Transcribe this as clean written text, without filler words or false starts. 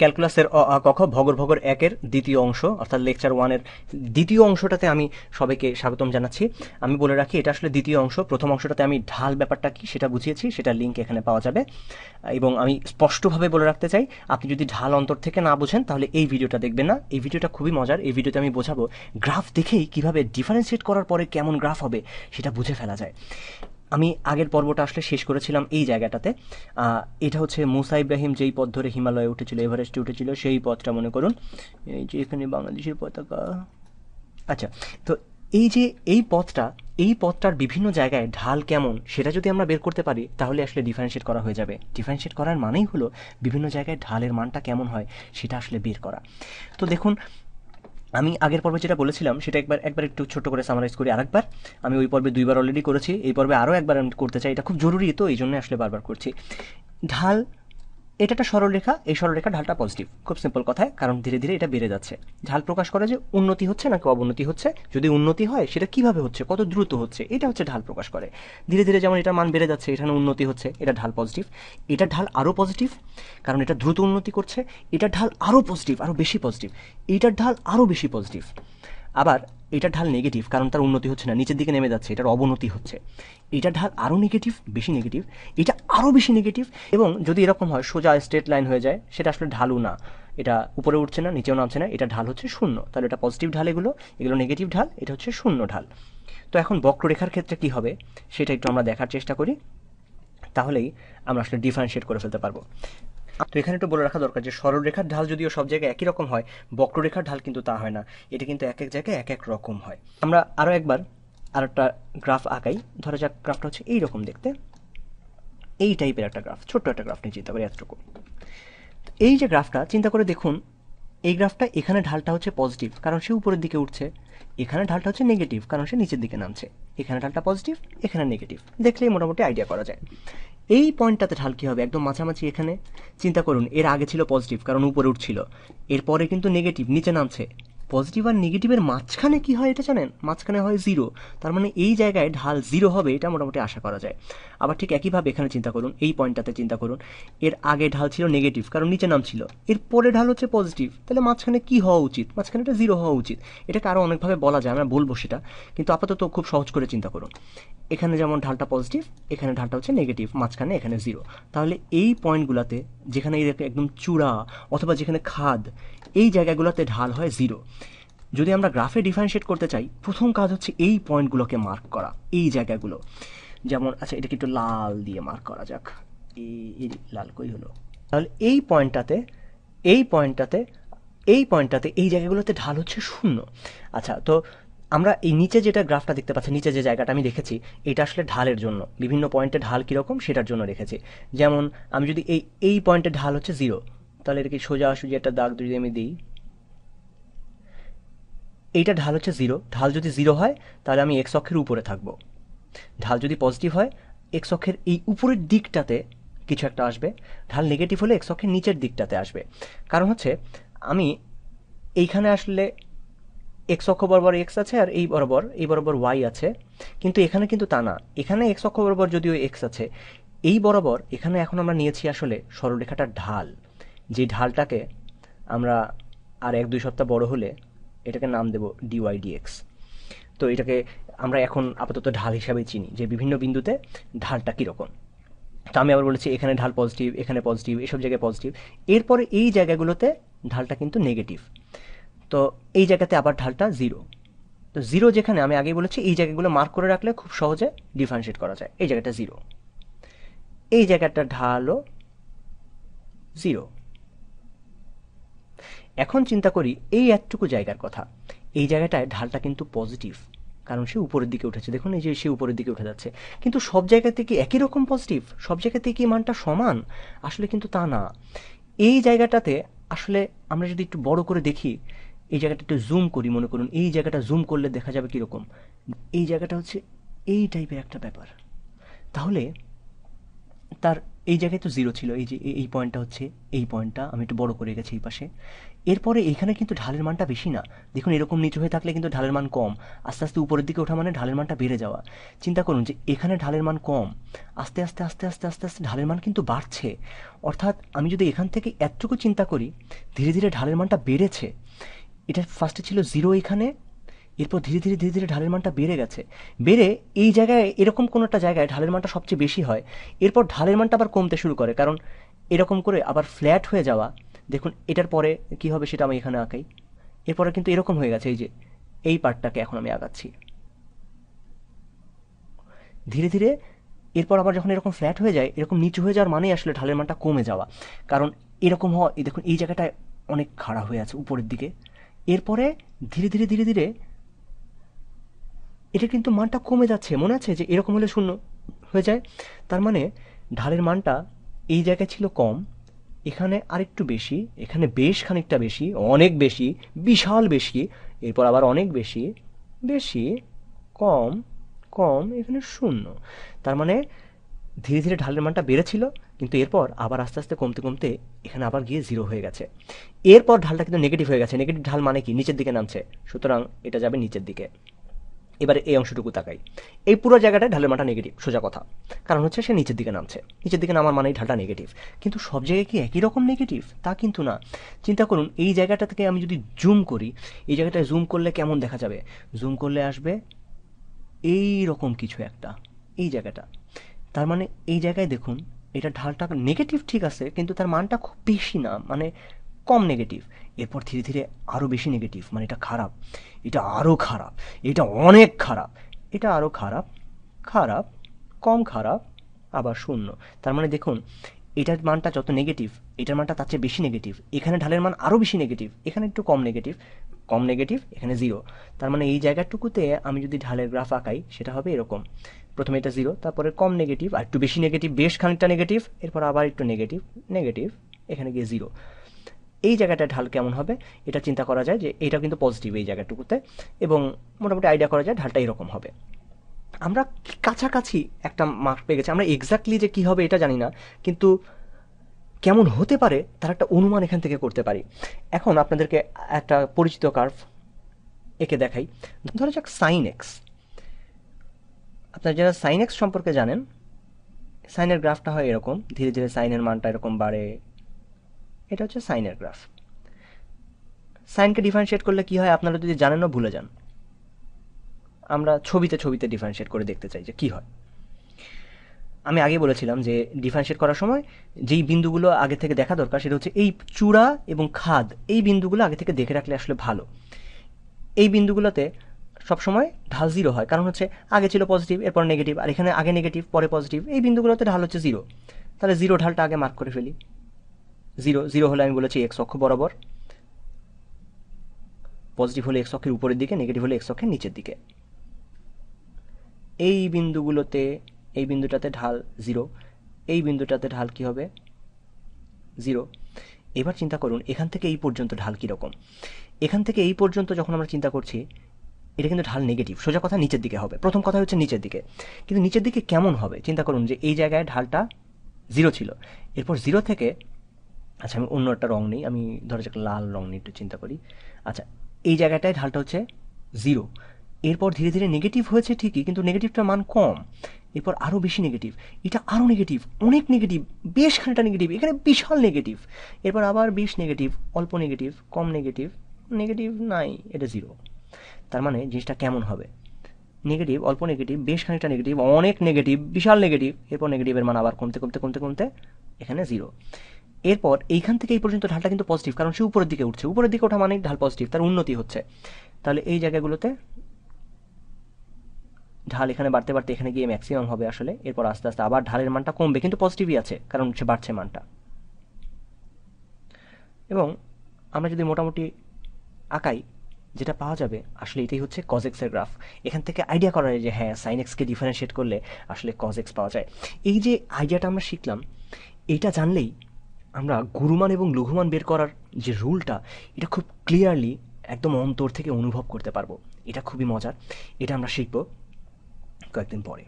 ক্যালকুলাসের অ আ ক খ ভগর ভগর একের দ্বিতীয় অংশ অর্থাৎ লেকচার 1 এর দ্বিতীয় অংশটাতে আমি সবাইকে স্বাগতম জানাচ্ছি। আমি বলে রাখি এটা আসলে দ্বিতীয় অংশ। প্রথম অংশটাতে আমি ঢাল ব্যাপারটা কি সেটা বুঝিয়েছি, সেটার লিঙ্ক এখানে পাওয়া যাবে। এবং আমি স্পষ্টভাবে বলে রাখতে চাই, আপনি যদি ঢাল অন্তর থেকে না বোঝেন তাহলে এই ভিডিওটা দেখবেন না। এই ভিডিওটা খুবই মজার। এই ভিডিওতে আমি বোঝাবো গ্রাফ দেখেই কিভাবে ডিফারেন্সিয়েট করার পরে কেমন গ্রাফ হবে সেটা বুঝে ফেলা যায়। আমি আগের পর্বটা আসলে শেষ করেছিলাম এই জায়গাটাতে। এটা হচ্ছে মুসা ইব্রাহিম যেই পথ ধরে হিমালয়ে উঠেছিল, এভারেস্টে উঠেছিল, সেই পথটা মনে করুন। এই যে এখানে বাংলাদেশের পতাকা। আচ্ছা, তো এই যে এই পথটার বিভিন্ন জায়গায় ঢাল কেমন সেটা যদি আমরা বের করতে পারি তাহলে আসলে ডিফারেন্সিয়েট করা হয়ে যাবে। ডিফারেন্সিয়েট করার মানেই হলো বিভিন্ন জায়গায় ঢালের মানটা কেমন হয় সেটা আসলে বের করা। তো দেখুন, আমি আগের পর্বে যেটা বলেছিলাম সেটা একবার একটু ছোট করে সামারাইজ করি আরেকবার। আমি ওই পর্বে 2বার অলরেডি করেছি, এই পর্বে আরও একবার আমি করতে চাই। এটা খুব জরুরি, তো এই জন্য আসলে বারবার করছি। ঢাল, এটা একটা সরলরেখা, এই সরলরেখা ঢালটা পজিটিভ। খুব সিম্পল কথায়, কারণ ধীরে ধীরে এটা বেড়ে যাচ্ছে। ঢাল প্রকাশ করে যে উন্নতি হচ্ছে নাকি অবনতি হচ্ছে। যদি উন্নতি হয় সেটা কিভাবে হচ্ছে, কত দ্রুত হচ্ছে, এটা হচ্ছে ঢাল প্রকাশ করে। ধীরে ধীরে যেমন এটার মান বেড়ে যাচ্ছে, এখানে উন্নতি হচ্ছে, এটা ঢাল পজিটিভ। এটা ঢাল আরও পজিটিভ, কারণ এটা দ্রুত উন্নতি করছে। এটা ঢাল আরও পজিটিভ, আরও বেশি পজিটিভ। এইটার ঢাল আরও বেশি পজিটিভ। আবার এটা ঢাল নেগেটিভ, কারণ তার উন্নতি হচ্ছে না, নিচের দিকে নেমে যাচ্ছে, এটার অবনতি হচ্ছে। এটা ঢাল আরও নেগেটিভ, বেশি নেগেটিভ। এটা আরও বেশি নেগেটিভ। এবং যদি এরকম হয় সোজা স্ট্রেট লাইন হয়ে যায়, সেটা আসলে ঢালও না। এটা উপরে উঠছে না, নিচেও নামছে না, এটা ঢাল হচ্ছে শূন্য। তাহলে এটা পজিটিভ ঢাল, এগুলো নেগেটিভ ঢাল, এটা হচ্ছে শূন্য ঢাল। তো এখন বক্ররেখার ক্ষেত্রে কি হবে সেটা একটু আমরা দেখার চেষ্টা করি, তাহলেই আমরা আসলে ডিফারেন্সিয়েট করে ফেলতে পারবো। তো এখানে একটু বলে রাখা দরকার যে সরলরেখার ঢাল যদিও সব জায়গায় একই রকম হয়, বক্ররেখার ঢাল কিন্তু তা হয় না। এটা কিন্তু এক এক জায়গায় এক এক রকম হয়। আমরা আরও একবার একটা গ্রাফ আঁকাই। ধরা যাক গ্রাফটা হচ্ছে এইরকম দেখতে, এই টাইপের একটা গ্রাফ, ছোট্ট একটা গ্রাফ নিয়ে চিন্তা করি এতটুকু। এই যে গ্রাফটা চিন্তা করে দেখুন, এই গ্রাফটা এখানে ঢালটা হচ্ছে পজিটিভ, কারণ সে উপরের দিকে উঠছে। এখানে ঢালটা হচ্ছে নেগেটিভ, কারণ সে নিচের দিকে নামছে। এখানে ঢালটা পজিটিভ, এখানে নেগেটিভ। দেখলেই মোটামুটি আইডিয়া করা যায়। এই পয়েন্টটাতে ঢাল কী হবে, একদম মাঝামাঝি। এখানে চিন্তা করুন, এর আগে ছিল পজিটিভ কারণ উপরে উঠছিল, এরপরে কিন্তু নেগেটিভ, নিচে নামছে। পজিটিভ আর নেগেটিভের মাঝখানে কি হয় এটা জানেন? মাঝখানে হয় জিরো। তার মানে এই জায়গায় ঢাল জিরো হবে, এটা মোটামুটি আশা করা যায়। আবার ঠিক একইভাবে এখানে চিন্তা করুন, এই পয়েন্টটাতে চিন্তা করুন, এর আগে ঢাল ছিল নেগেটিভ কারণ নিচে নামছিল, এর পরে ঢাল হচ্ছে পজিটিভ। তাহলে মাঝখানে কি হওয়া উচিত? মাঝখানে এটা জিরো হওয়া উচিত। এটাকে আরও অনেকভাবে বলা যায়, আমরা বলবো সেটা, কিন্তু আপাতত খুব সহজ করে চিন্তা করুন। এখানে যেমন ঢালটা পজিটিভ, এখানে ঢালটা হচ্ছে নেগেটিভ, মাঝখানে এখানে জিরো। তাহলে এই পয়েন্টগুলোতে, যেখানে এই একদম চূড়া অথবা যেখানে খাদ, এই জায়গাগুলোতে ঢাল হয় জিরো। যদি আমরা গ্রাফে ডিফারেন্সিয়েট করতে চাই, প্রথম কাজ হচ্ছে এই পয়েন্টগুলোকে মার্ক করা, এই জায়গাগুলো। যেমন আচ্ছা, এটাকে একটু লাল দিয়ে মার্ক করা যাক। এই লাল কই হলো? তাহলে এই পয়েন্টটাতে, এই পয়েন্টটাতে, এই পয়েন্টটাতে, এই জায়গাগুলোতে ঢাল হচ্ছে শূন্য। আচ্ছা, তো আমরা এই নিচে যেটা গ্রাফটা দেখতে পাচ্ছি, নিচে যে জায়গাটা আমি রেখেছি, এটা আসলে ঢালের জন্য। বিভিন্ন পয়েন্টে ঢাল কীরকম সেটার জন্য রেখেছি। যেমন আমি যদি এই পয়েন্টে ঢাল হচ্ছে জিরো, তাহলে এটাকে সোজাসুজি একটা দাগ যদি আমি দিই, এইটা ঢাল হচ্ছে জিরো। ঢাল যদি জিরো হয় তাহলে আমি এক্স অক্ষের উপরে থাকবো। ঢাল যদি পজিটিভ হয়, এক্স অক্ষের এই উপরের দিকটাতে কিছু একটা আসবে। ঢাল নেগেটিভ হলে এক্স অক্ষের নিচের দিকটাতে আসবে। কারণ হচ্ছে আমি এইখানে আসলে এক্স অক্ষ বরাবর এক্স আছে আর এই বরাবর ওয়াই আছে, কিন্তু এখানে কিন্তু তা না। এখানে এক্স অক্ষ বরাবর যদিও এক্স আছে, এই বরাবর এখানে এখন আমরা নিয়েছি আসলে সরলরেখাটার ঢাল, যে ঢালটাকে আমরা আর 1-2 সপ্তাহ বড় হলে এটাকে নাম দেব ডিওয়াই ডিএক্স। তো এটাকে আমরা এখন আপাতত ঢাল হিসাবে চিনি, যে বিভিন্ন বিন্দুতে ঢালটা কীরকম। তো আমি আবার বলেছি এখানে ঢাল পজিটিভ, এখানে পজিটিভ, এসব জায়গায় পজিটিভ। এরপরে এই জায়গাগুলোতে ঢালটা কিন্তু নেগেটিভ। তো এই জায়গাতে আবার ঢালটা জিরো। তো জিরো যেখানে, আমি আগেই বলেছি এই জায়গাগুলো মার্ক করে রাখলে খুব সহজে ডিফারেন্সিয়েট করা যায়। এই জায়গাটা জিরো, এই জায়গাটা ঢালও জিরো। এখন চিন্তা করি এই এতটুকু জায়গার কথা, এই জায়গাটায় ঢালটা কিন্তু পজিটিভ, কারণ সে উপরের দিকে উঠেছে। দেখুন এই যে সে উপরের দিকে উঠে যাচ্ছে। কিন্তু সব জায়গাতে কি একই রকম পজিটিভ? সব জায়গাতে কি মানটা সমান? আসলে কিন্তু তা না। এই জায়গাটাতে আসলে আমরা যদি একটু বড় করে দেখি, এই জায়গাটা একটু জুম করি, মনে করুন এই জায়গাটা জুম করলে দেখা যাবে কীরকম। এই জায়গাটা হচ্ছে এই টাইপের একটা ব্যাপার। তাহলে তার এই জায়গায় তো জিরো ছিল, এই যে এই পয়েন্টটা হচ্ছে এই পয়েন্টটা, আমি একটু বড় করে গেছি এই পাশে। এরপরে এখানে কিন্তু ঢালের মানটা বেশি না, দেখুন এরকম নিচু হয়ে থাকলে কিন্তু ঢালের মান কম, আস্তে আস্তে উপরের দিকে ওঠা মানে ঢালের মানটা বেড়ে যাওয়া। চিন্তা করুন যে এখানে ঢালের মান কম, আস্তে আস্তে আস্তে আস্তে আস্তে আস্তে ঢালের মান কিন্তু বাড়ছে। অর্থাৎ আমি যদি এখান থেকে এতটুকু চিন্তা করি, ধীরে ধীরে ঢালের মানটা বেড়েছে। এটা ফার্স্টে ছিল জিরো এখানে, এরপর ধীরে ধীরে ধীরে ধীরে ঢালের মানটা বেড়ে গেছে। বেড়ে এই জায়গায় এরকম কোনো একটা জায়গায় ঢালের মানটা সবচেয়ে বেশি হয়, এরপর ঢালের মানটা আবার কমতে শুরু করে, কারণ এরকম করে আবার ফ্ল্যাট হয়ে যাওয়া। দেখুন এটার পরে কি হবে সেটা আমি এখানে আঁকাই। এরপরে কিন্তু এরকম হয়ে গেছে, এই যে এই পার্টটাকে এখন আমি আঁকাচ্ছি ধীরে ধীরে। এরপর আবার যখন এরকম ফ্ল্যাট হয়ে যায়, এরকম নিচু হয়ে যাওয়ার মানেই আসলে ঢালের মানটা কমে যাওয়া, কারণ এরকম হওয়া। এই দেখুন এই জায়গাটায় অনেক খাড়া হয়ে আছে উপরের দিকে। এরপরে ধীরে ধীরে ধীরে ধীরে এটা কিন্তু মানটা কমে যাচ্ছে, মনে আছে যে এরকম হলে শূন্য হয়ে যায়। তার মানে ঢালের মানটা এই জায়গায় ছিল কম, এখানে আরেকটু বেশি, এখানে বেশ খানিকটা বেশি, অনেক বেশি, বিশাল বেশি, এরপর আবার অনেক বেশি, বেশি, কম, কম, এখানে শূন্য। তার মানে ধীরে ধীরে ঢালের মানটা বেড়েছিল, কিন্তু এরপর আবার আস্তে আস্তে কমতে কমতে এখানে আবার গিয়ে জিরো হয়ে গেছে। এরপর ঢালটা কিন্তু নেগেটিভ হয়ে গেছে, নেগেটিভ ঢাল মানে কি নিচের দিকে নামছে, সুতরাং এটা যাবে নিচের দিকে। এবারে এই অংশটুকু তাকাই, এই পুরো জায়গাটায় ঢালের মানটা নেগেটিভ, সোজা কথা, কারণ হচ্ছে সে নিচের দিকে নামছে, নিচের দিকে নামার মানেই ঢালটা নেগেটিভ। কিন্তু সব জায়গায় কি একই রকম নেগেটিভ? তা কিন্তু না। চিন্তা করুন এই জায়গাটা থেকে আমি যদি জুম করি, এই জায়গাটায় জুম করলে কেমন দেখা যাবে? জুম করলে আসবে এই রকম কিছু একটা, এই জায়গাটা। তার মানে এই জায়গায় দেখুন এটা ঢালটা নেগেটিভ ঠিক আছে, কিন্তু তার মানটা খুব বেশি না, মানে কম নেগেটিভ। এরপর ধীরে ধীরে আরও বেশি নেগেটিভ, মানে এটা খারাপ, এটা আরও খারাপ, এটা অনেক খারাপ, এটা আরও খারাপ, খারাপ, কম খারাপ, আবার শূন্য। তার মানে দেখুন এটার মানটা যত নেগেটিভ, এটার মানটা তার চেয়ে বেশি নেগেটিভ। এখানে ঢালের মান আরও বেশি নেগেটিভ, এখানে একটু কম নেগেটিভ, কম নেগেটিভ, এখানে জিরো। তার মানে এই জায়গাটুকুতে আমি যদি ঢালের গ্রাফ আঁকাই সেটা হবে এরকম, প্রথমে এটা জিরো, তারপরে কম নেগেটিভ, আর একটু বেশি নেগেটিভ, বেশ খানিকটা নেগেটিভ, এরপর আবার একটু নেগেটিভ, নেগেটিভ, এখানে গিয়ে জিরো। এই জায়গাটায় ঢাল কেমন হবে এটা চিন্তা করা যায় যে এটা কিন্তু পজিটিভ এই জায়গাটুকুতে, এবং মোটামুটি আইডিয়া করা যায় ঢালটা এরকম হবে। আমরা কাছাকাছি একটা মার্ক পেয়ে গেছি, আমরা এক্স্যাক্টলি যে কী হবে এটা জানি না, কিন্তু কেমন হতে পারে তার একটা অনুমান এখান থেকে করতে পারি। এখন আপনাদেরকে একটা পরিচিত কার্ভ একে দেখাই, ধরা যাক সাইন এক্স। আপনারা যারা সাইন এক্স সম্পর্কে জানেন, সাইনের গ্রাফটা হয় এরকম, ধীরে ধীরে সাইনের মানটা এরকম বাড়ে, এটা হচ্ছে সাইনের গ্রাফ। সাইনকে ডিফারেন্সিয়েট করলে কি হয় আপনারা যদি জানেনও ভুলে যান, আমরা ছবিতে ছবিতে ডিফারেন্সিয়েট করে দেখতে চাই যে কি হয়। আমি আগে বলেছিলাম যে ডিফারেন্সিয়েট করার সময় যেই বিন্দুগুলো আগে থেকে দেখা দরকার সেটা হচ্ছে এই চূড়া এবং খাদ, এই বিন্দুগুলো আগে থেকে দেখে রাখলে আসলে ভালো। এই বিন্দুগুলোতে সবসময় ঢাল জিরো হয়, কারণ হচ্ছে আগে ছিল পজিটিভ এরপর নেগেটিভ, আর এখানে আগে নেগেটিভ পরে পজিটিভ, এই বিন্দুগুলোতে ঢাল হচ্ছে জিরো। তাহলে জিরো ঢালটা আগে মার্ক করে ফেলি। জিরো জিরো হলে আমি বলেছি এক্স অক্ষ বরাবর, পজিটিভ হলে এক্স অক্ষের উপরের দিকে, নেগেটিভ হলে এক্স অক্ষের নিচের দিকে। এই বিন্দুগুলোতে, এই বিন্দুটাতে ঢাল জিরো, এই বিন্দুটাতে ঢাল কি হবে? জিরো। এবার চিন্তা করুন এখান থেকে এই পর্যন্ত ঢাল কীরকম। এখান থেকে এই পর্যন্ত যখন আমরা চিন্তা করছি এটা কিন্তু ঢাল নেগেটিভ, সোজা কথা নিচের দিকে হবে। প্রথম কথা হচ্ছে নিচের দিকে, কিন্তু নিচের দিকে কেমন হবে চিন্তা করুন যে এই জায়গায় ঢালটা জিরো ছিল, এরপর জিরো থেকে, আচ্ছা আমি অন্য একটা রং নিই, আমি ধরো যাক লাল রং নিয়ে একটু চিন্তা করি। আচ্ছা এই জায়গাটায় ঢালটা হচ্ছে জিরো, এরপর ধীরে ধীরে নেগেটিভ হয়েছে ঠিকই, কিন্তু নেগেটিভটার মান কম, এরপর আরও বেশি নেগেটিভ, এটা আরও নেগেটিভ, অনেক নেগেটিভ, বেশ খানিকটা নেগেটিভ, এখানে বিশাল নেগেটিভ, এরপর আবার বেশ নেগেটিভ, অল্প নেগেটিভ, কম নেগেটিভ, নেগেটিভ নাই, এটা জিরো। তার মানে জিনিসটা কেমন হবে? নেগেটিভ, অল্প নেগেটিভ, বেশ খানিকটা নেগেটিভ, অনেক নেগেটিভ, বিশাল নেগেটিভ, এরপর নেগেটিভের মান আবার কমতে কমতে কমতে কমতে এখানে জিরো। এরপর এইখান থেকে এই পর্যন্ত ঢালটা কিন্তু পজিটিভ, কারণ সে উপরের দিকে উঠছে, উপরের দিকে ওঠা মানেই ঢাল পজিটিভ, তার উন্নতি হচ্ছে। তাহলে এই জায়গাগুলোতে ঢাল এখানে বাড়তে বাড়তে এখানে গিয়ে ম্যাক্সিমাম হবে আসলে, এরপর আস্তে আস্তে আবার ঢালের মানটা কমবে, কিন্তু পজিটিভই আছে কারণ সে বাড়ছে মানটা। এবং আমরা যদি মোটামুটি আঁকাই, যেটা পাওয়া যাবে আসলে এটাই হচ্ছে কজ এক্সের গ্রাফ। এখান থেকে আইডিয়া করা যায় যে হ্যাঁ সাইন এক্সকে ডিফারেন্সিয়েট করলে আসলে কজ এক্স পাওয়া যায়। এই যে আইডিয়াটা আমরা শিখলাম, এইটা জানলেই আমরা গুরুমান এবং লঘুমান বের করার যে রুলটা, এটা খুব ক্লিয়ারলি একদম অন্তর থেকে অনুভব করতে পারবো। এটা খুবই মজার, এটা আমরা শিখব কয়েকদিন পরে।